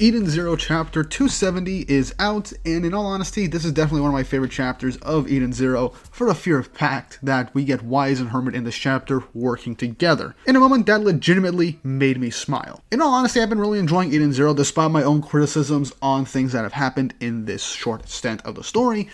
Eden Zero Chapter 270 is out, and in all honesty, this is definitely one of my favorite chapters of Eden Zero for the fear of fact that we get Weisz and Hermit in this chapter working together, in a moment that legitimately made me smile. In all honesty, I've been really enjoying Eden Zero despite my own criticisms on things that have happened in this short stint of the story,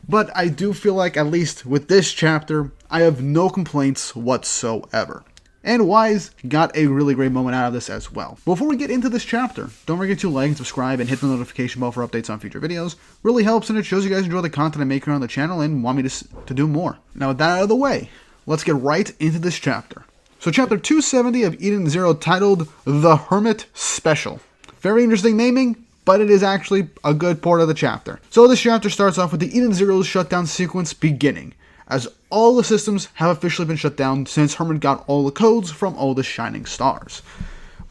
but I do feel like, at least with this chapter, I have no complaints whatsoever. And Weisz got a really great moment out of this as well. Before we get into this chapter, don't forget to like and subscribe and hit the notification bell for updates on future videos. Really helps, and it shows you guys enjoy the content I make here on the channel and want me to do more. Now with that out of the way, let's get right into this chapter. So chapter 270 of Eden Zero, titled The Hermit Special. Very interesting naming, but it is actually a good part of the chapter. So this chapter starts off with the Eden Zero's shutdown sequence beginning, as all the systems have officially been shut down since Hermit got all the codes from all the shining stars.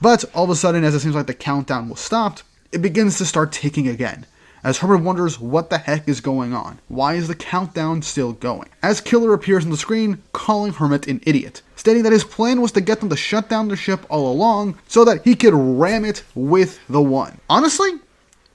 But all of a sudden, as it seems like the countdown was stopped, it begins to start ticking again, as Hermit wonders what the heck is going on. Why is the countdown still going? As Killer appears on the screen, calling Hermit an idiot, stating that his plan was to get them to shut down the ship all along so that he could ram it with the One. Honestly,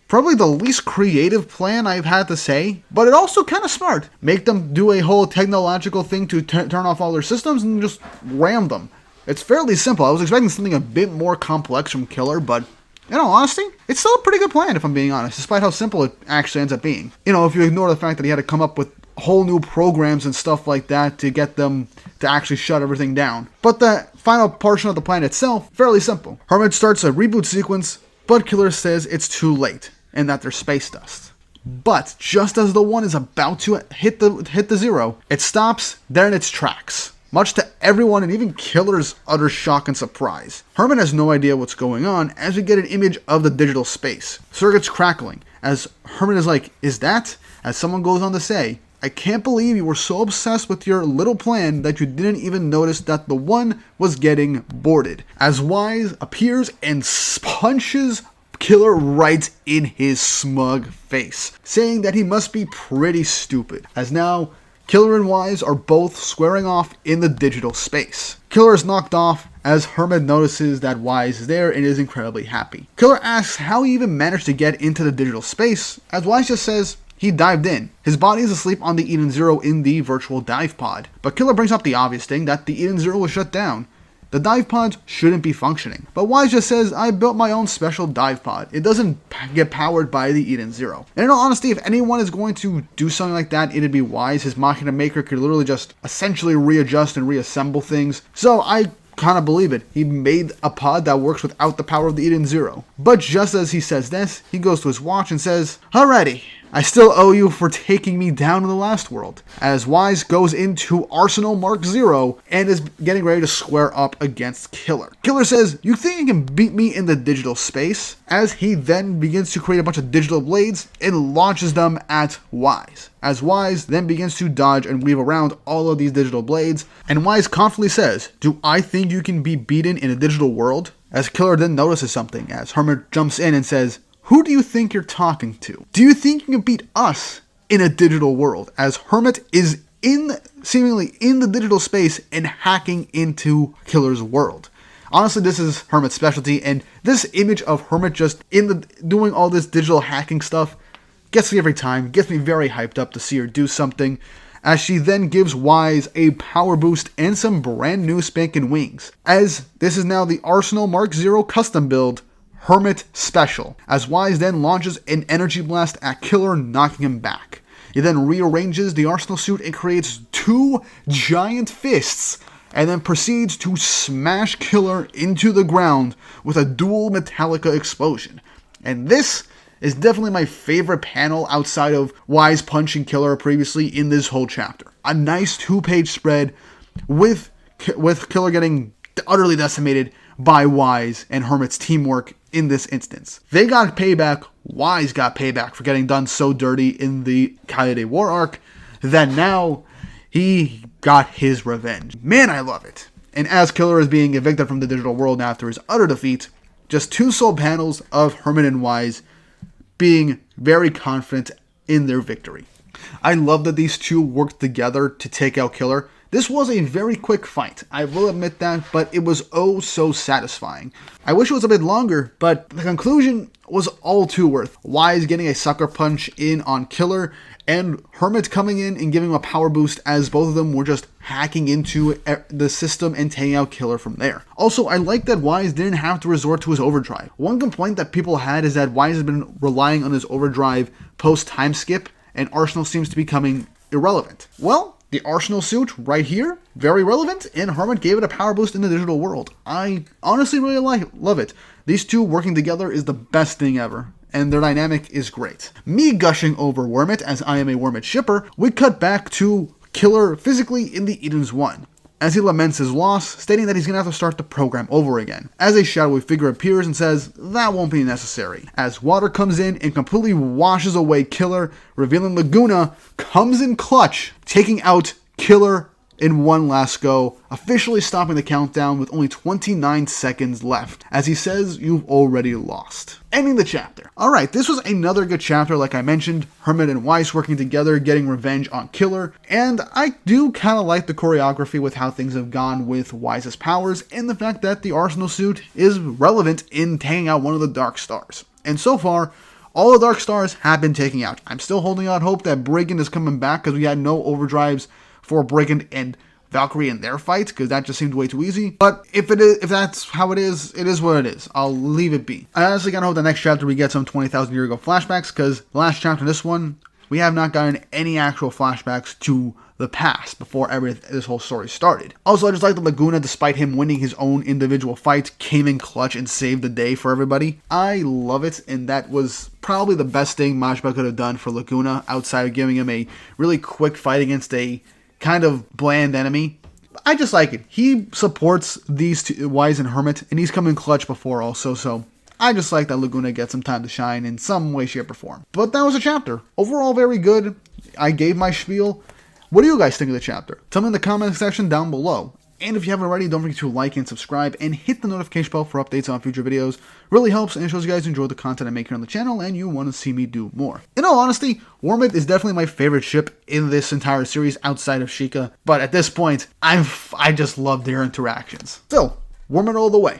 probably the least creative plan I've had to say, but it also kind of smart. Make them do a whole technological thing to turn off all their systems and just ram them. It's fairly simple. I was expecting something a bit more complex from Killer, but in all honesty, it's still a pretty good plan if I'm being honest, despite how simple it actually ends up being. You know, if you ignore the fact that he had to come up with whole new programs and stuff like that to get them to actually shut everything down. But the final portion of the plan itself, fairly simple. Hermit starts a reboot sequence, but Killer says it's too late and that they're space dust. But just as the One is about to hit the zero, it stops dead in its tracks, much to everyone and even Killer's utter shock and surprise. Hermit has no idea what's going on as we get an image of the digital space. Circuits crackling as Hermit is like, "Is that?" As someone goes on to say, "I can't believe you were so obsessed with your little plan that you didn't even notice that the One was getting boarded." As Weisz appears and punches Killer right in his smug face, saying that he must be pretty stupid, as now Killer and Weisz are both squaring off in the digital space. Killer is knocked off as Hermit notices that Weisz is there and is incredibly happy. Killer asks how he even managed to get into the digital space, as Weisz just says he dived in. His body is asleep on the Eden Zero in the virtual dive pod, but Killer brings up the obvious thing that the Eden Zero was shut down. The dive pods shouldn't be functioning. But Weisz just says, "I built my own special dive pod. It doesn't get powered by the Eden Zero." And in all honesty, if anyone is going to do something like that, it'd be Weisz. His Machina Maker could literally just essentially readjust and reassemble things. So I kind of believe it. He made a pod that works without the power of the Eden Zero. But just as he says this, he goes to his watch and says, "Alrighty, I still owe you for taking me down in the last world," as Weisz goes into Arsenal Mark Zero and is getting ready to square up against Killer. Killer says, "You think you can beat me in the digital space?" As he then begins to create a bunch of digital blades and launches them at Weisz. As Weisz then begins to dodge and weave around all of these digital blades, and Weisz confidently says, "Do I think you can be beaten in a digital world?" As Killer then notices something, as Hermit jumps in and says, "Who do you think you're talking to? Do you think you can beat us in a digital world?" As Hermit is seemingly in the digital space and hacking into Killer's world. Honestly, this is Hermit's specialty, and this image of Hermit just doing all this digital hacking stuff gets me every time, gets me very hyped up to see her do something, as she then gives Weisz a power boost and some brand new spanking wings, as this is now the Arsenal Mark Zero custom build, Hermit Special, as Weisz then launches an energy blast at Killer, knocking him back. He then rearranges the Arsenal suit and creates two giant fists, and then proceeds to smash Killer into the ground with a dual Metallica explosion. And this is definitely my favorite panel outside of Weisz punching Killer previously in this whole chapter. A nice 2-page spread with Killer getting utterly decimated by Weisz and Hermit's teamwork in this instance. They got payback, Weisz got payback for getting done so dirty in the Kayode War arc, that now he got his revenge. Man, I love it. And as Killer is being evicted from the digital world after his utter defeat, just two sole panels of Hermit and Weisz being very confident in their victory. I love that these two worked together to take out Killer. This was a very quick fight, I will admit that, but it was oh so satisfying. I wish it was a bit longer, but the conclusion was all too worth. Weisz getting a sucker punch in on Killer, and Hermit coming in and giving him a power boost as both of them were just hacking into the system and taking out Killer from there. Also, I like that Weisz didn't have to resort to his overdrive. One complaint that people had is that Weisz has been relying on his overdrive post-time skip, and Arsenal seems to be becoming irrelevant. Well, the Arsenal suit right here, very relevant, and Hermit gave it a power boost in the digital world. I honestly really love it. These two working together is the best thing ever, and their dynamic is great. Me gushing over Wormit, as I am a Wormit shipper, we cut back to Killer physically in the Edens 1, as he laments his loss, stating that he's going to have to start the program over again. As a shadowy figure appears and says, that won't be necessary. As water comes in and completely washes away Killer, revealing Laguna comes in clutch, taking out Killer in one last go, officially stopping the countdown with only 29 seconds left, as he says, you've already lost. Ending the chapter. Alright, this was another good chapter, like I mentioned, Hermit and Weisz working together, getting revenge on Killer, and I do kind of like the choreography with how things have gone with Weisz's powers, and the fact that the Arsenal suit is relevant in taking out one of the Dark Stars. And so far, all the Dark Stars have been taken out. I'm still holding out hope that Brigand is coming back, because we had no overdrives for Brigand and Valkyrie in their fight, because that just seemed way too easy. But if that's how it is what it is. I'll leave it be. I honestly gotta hope the next chapter we get some 20,000 year ago flashbacks, because the last chapter in this one, we have not gotten any actual flashbacks to the past before this whole story started. Also, I just like that Laguna, despite him winning his own individual fight, came in clutch and saved the day for everybody. I love it, and that was probably the best thing Majima could have done for Laguna, outside of giving him a really quick fight against a kind of bland enemy. I just like it. He supports these two, Weisz and Hermit, and he's come in clutch before also, so I just like that Laguna gets some time to shine in some way, shape, or form. But that was a chapter. Overall, very good. I gave my spiel. What do you guys think of the chapter? Tell me in the comment section down below. And if you haven't already, don't forget to like and subscribe and hit the notification bell for updates on future videos. Really helps, and it shows you guys enjoy the content I make here on the channel and you want to see me do more. In all honesty, Wormit is definitely my favorite ship in this entire series outside of Sheikah, but at this point, I just love their interactions. So, Wormit all the way.